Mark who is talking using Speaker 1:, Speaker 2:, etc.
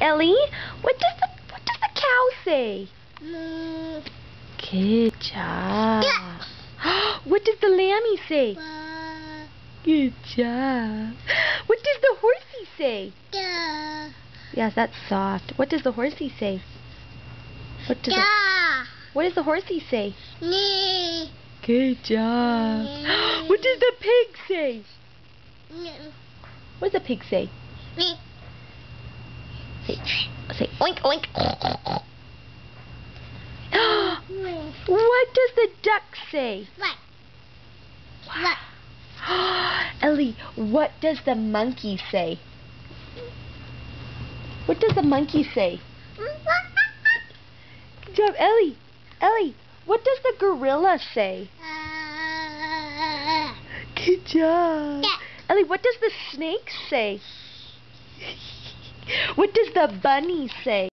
Speaker 1: Ellie. What does the cow say?
Speaker 2: Moo.
Speaker 1: Good job.
Speaker 2: Yeah.
Speaker 1: What does the lambie say?
Speaker 2: Ba.
Speaker 1: Good job. What does the horsey say?
Speaker 2: Da.
Speaker 1: Yes, that's soft. What does the horsey say? What does the horsey say?
Speaker 2: Nee.
Speaker 1: Good job. What does the pig say?
Speaker 2: Nee.
Speaker 1: What does the pig say?
Speaker 2: Nee.
Speaker 1: Say oink oink. What does the duck say?
Speaker 2: What? What?
Speaker 1: Ellie, what does the monkey say? What does the monkey say? Good job, Ellie. Ellie, what does the gorilla say? Good job.
Speaker 2: Yeah.
Speaker 1: Ellie, what does the snake say? What does the bunny say?